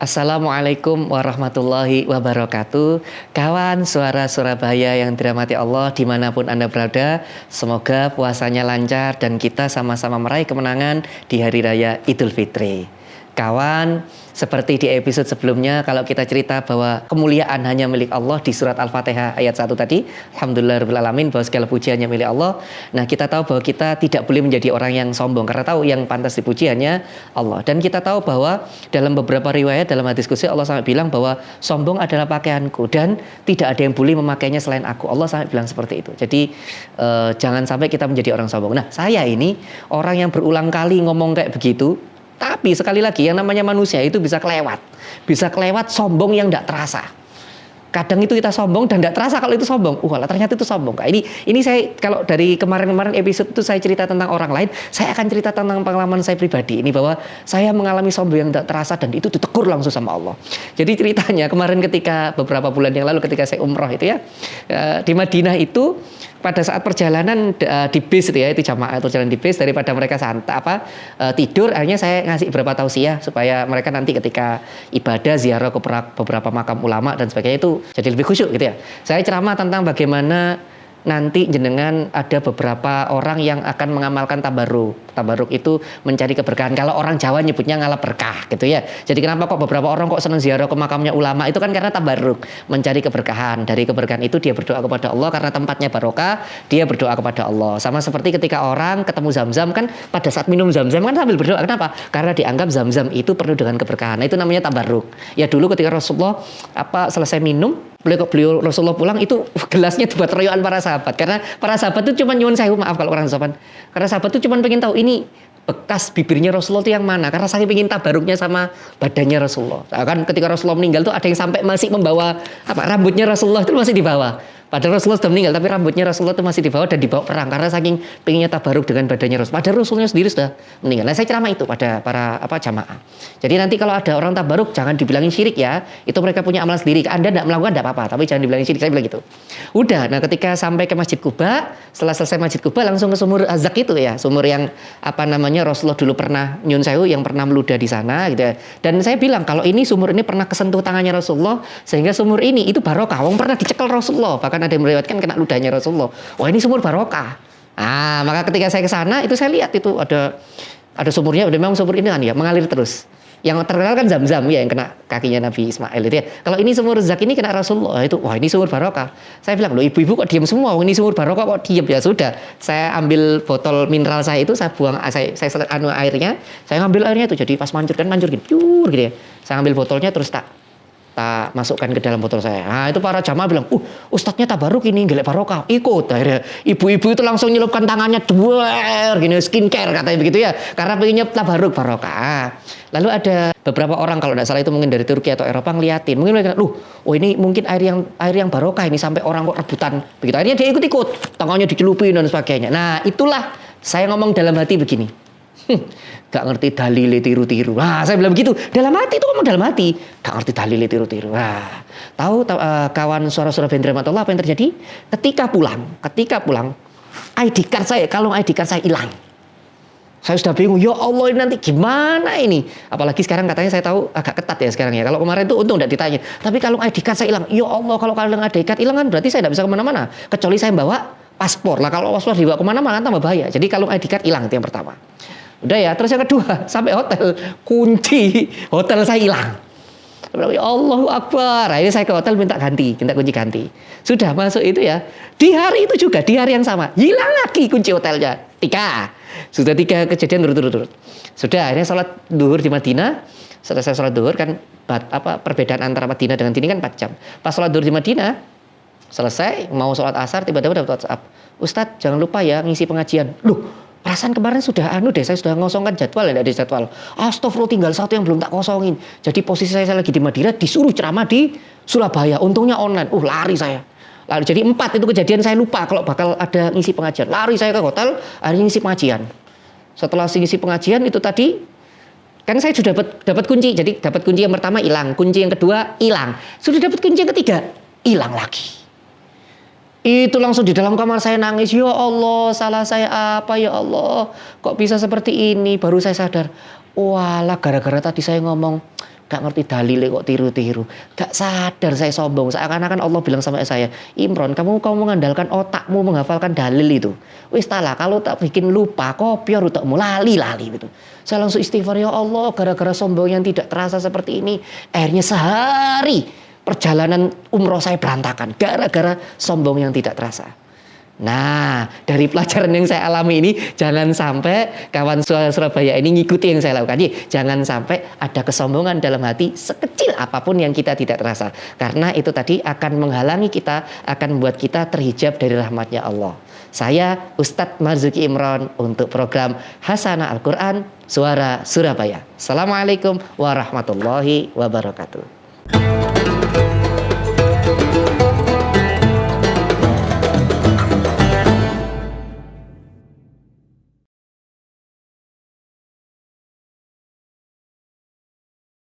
Assalamualaikum warahmatullahi wabarakatuh. Kawan suara Surabaya yang dirahmati Allah dimanapun Anda berada, semoga puasanya lancar dan kita sama-sama meraih kemenangan di Hari Raya Idul Fitri. Kawan, seperti di episode sebelumnya kalau kita cerita bahwa kemuliaan hanya milik Allah di surat Al-Fatihah ayat 1 tadi, Alhamdulillahirrahmanirrahim, bahwa segala puji hanya milik Allah. Nah, kita tahu bahwa kita tidak boleh menjadi orang yang sombong karena tahu yang pantas dipuji hanya Allah. Dan kita tahu bahwa dalam beberapa riwayat dalam hadis qudsi Allah sampai bilang bahwa sombong adalah pakaianku dan tidak ada yang boleh memakainya selain aku. Allah sampai bilang seperti itu. Jadi jangan sampai kita menjadi orang sombong. Nah, saya ini orang yang berulang kali ngomong kayak begitu. Tapi sekali lagi yang namanya manusia itu bisa kelewat sombong yang tidak terasa. Kadang itu kita sombong dan tidak terasa kalau itu sombong. Ternyata itu sombong. Ini saya kalau dari kemarin episode itu saya cerita tentang orang lain, saya akan cerita tentang pengalaman saya pribadi. Ini bahwa saya mengalami sombong yang tidak terasa dan itu ditegur langsung sama Allah. Jadi ceritanya kemarin ketika beberapa bulan yang lalu ketika saya umroh itu ya di Madinah itu pada saat perjalanan di bis itu ya, itu jamaah perjalanan di bis, daripada mereka tidur, akhirnya saya ngasih beberapa tausiah supaya mereka nanti ketika ibadah ziarah ke beberapa makam ulama dan sebagainya itu jadi lebih khusyuk gitu ya. Saya ceramah tentang bagaimana nanti jenengan ada beberapa orang yang akan mengamalkan tabarruk. Tabarruk itu mencari keberkahan. Kalau orang Jawa nyebutnya ngalap berkah gitu ya. Jadi kenapa kok beberapa orang kok senang ziarah ke makamnya ulama, itu kan karena tabarruk, mencari keberkahan. Dari keberkahan itu dia berdoa kepada Allah karena tempatnya barokah, dia berdoa kepada Allah. Sama seperti ketika orang ketemu Zam-Zam kan pada saat minum Zam-Zam kan sambil berdoa. Kenapa? Karena dianggap Zam-Zam itu penuh dengan keberkahan. Nah, itu namanya tabarruk. Ya dulu ketika Rasulullah selesai minum, beliau Rasulullah pulang itu gelasnya buat royokan para sahabat, karena para sahabat itu cuma nyuwun sewu, maaf kalau orang sopan, karena sahabat itu cuma pengen tahu ini bekas bibirnya Rasulullah itu yang mana, karena saking pengen tabaruknya sama badannya Rasulullah. Nah, kan ketika Rasulullah meninggal tuh ada yang sampai masih membawa rambutnya Rasulullah itu masih dibawa. Padahal Rasulullah sudah meninggal, tapi rambutnya Rasulullah itu masih dibawa dan dibawa perang karena saking pengennya tabaruk dengan badannya Rasulullah. Padahal Rasulullah sendiri sudah meninggal. Nah, saya ceramah itu pada para jamaah. Jadi nanti kalau ada orang tabaruk jangan dibilangin syirik ya. Itu mereka punya amalan sendiri. Anda tidak melakukan tidak apa-apa, tapi jangan dibilangin syirik. Saya bilang gitu. Udah. Nah, ketika sampai ke Masjid Quba, setelah selesai Masjid Quba langsung ke sumur Azak itu ya, sumur yang Rasulullah dulu pernah nyun sewu, yang pernah meludah di sana gitu ya. Dan saya bilang kalau ini sumur ini pernah kesentuh tangannya Rasulullah sehingga sumur ini itu barokah. Wong pernah dicekel Rasulullah, bahkan ada yang meriwayatkan kena ludahnya Rasulullah. Wah, ini sumur barokah. Maka ketika saya ke sana itu saya lihat itu ada sumurnya, memang sumur ini kan ya mengalir terus. Yang terkenal kan Zam-Zam ya, yang kena kakinya Nabi Ismail itu ya. Kalau ini sumur Zak ini kena Rasulullah itu, wah ini sumur barokah. Saya bilang, loh ibu-ibu kok diam semua? Ini sumur barokah kok diam? Ya sudah, saya ambil botol mineral saya itu, saya buang, saya airnya, saya ngambil airnya itu, jadi pas mancur gini, gitu ya. Saya ambil botolnya terus tak masukkan ke dalam botol saya. Nah, itu para jamaah bilang, ustadznya tabaruk ini gelek barokah, ikut. Akhirnya ibu-ibu itu langsung nyelupkan tangannya, duer, gini skincare katanya begitu ya, karena pengennya tabaruk barokah. Lalu ada beberapa orang kalau tidak salah itu mungkin dari Turki atau Eropa ngeliatin, mungkin mereka, ini mungkin air yang barokah ini sampai orang kok rebutan begitu. Akhirnya dia ikut, tangannya dicelupin dan sebagainya. Nah, itulah saya ngomong dalam hati begini. Gak ngerti dalile tiru-tiru. Saya bilang begitu. Dalam hati itu ngomong dalam hati. Gak ngerti dalile tiru-tiru. Tahu kawan suara-suara bendramatullah apa yang terjadi? Ketika pulang, ID card saya, kalung ID card saya hilang. Saya sudah bingung, ya Allah ini nanti gimana ini? Apalagi sekarang katanya saya tahu agak ketat ya sekarang ya. Kalau kemarin itu untung tidak ditanya. Tapi kalung ID card saya hilang. Ya Allah, kalau kalung ID card hilang kan berarti saya tidak bisa kemana-mana. Kecuali saya bawa paspor. Lah kalau paspor dibawa kemana-mana kan tambah bahaya. Jadi kalung ID card hilang itu yang pertama. Udah ya, terus yang kedua, sampai hotel, kunci hotel saya hilang. Ya Allahu Akbar. Akhirnya saya ke hotel minta kunci ganti. Sudah masuk itu ya, di hari itu juga, di hari yang sama, hilang lagi kunci hotelnya. Sudah 3 kejadian turut-turut. Sudah, akhirnya sholat duhur di Madinah. Selesai sholat duhur kan, perbedaan antara Madinah dengan sini kan 4 jam. Pas sholat duhur di Madinah, selesai, mau sholat asar, tiba-tiba dapat WhatsApp. Ustadz, jangan lupa ya ngisi pengajian. Perasaan kemarin sudah saya sudah ngosongkan jadwal, ya, ada jadwal. Astagfirullah, tinggal satu yang belum tak kosongin. Jadi posisi saya lagi di Madinah, disuruh ceramah di Surabaya. Untungnya online. Lari saya. Jadi 4 itu kejadian, saya lupa kalau bakal ada ngisi pengajian. Lari saya ke hotel, akhirnya ngisi pengajian. Setelah ngisi pengajian itu tadi, kan saya sudah dapat kunci. Jadi dapat kunci yang pertama hilang, kunci yang kedua hilang. Sudah dapat kunci yang ketiga, hilang lagi. Itu langsung di dalam kamar saya nangis. Ya Allah, salah saya apa ya Allah? Kok bisa seperti ini? Baru saya sadar. Walah, gara-gara tadi saya ngomong gak ngerti dalile kok tiru-tiru. Gak sadar saya sombong. Seakan-akan Allah bilang sama saya, Imron, kamu mengandalkan otakmu menghafalkan dalil itu. Wis talah, kalau tak bikin lupa, kopior utakmu lali gitu. Saya langsung istighfar, ya Allah, gara-gara sombong yang tidak terasa seperti ini, akhirnya sehari perjalanan umroh saya berantakan gara-gara sombong yang tidak terasa. Nah, dari pelajaran yang saya alami ini, jangan sampai kawan Surabaya ini ngikuti yang saya lakukan. Jangan sampai ada kesombongan dalam hati sekecil apapun yang kita tidak terasa. Karena itu tadi akan menghalangi kita, akan membuat kita terhijab dari rahmatnya Allah. Saya Ustadz Marzuki Imron untuk program Hasanah Al-Quran Suara Surabaya. Assalamualaikum warahmatullahi wabarakatuh.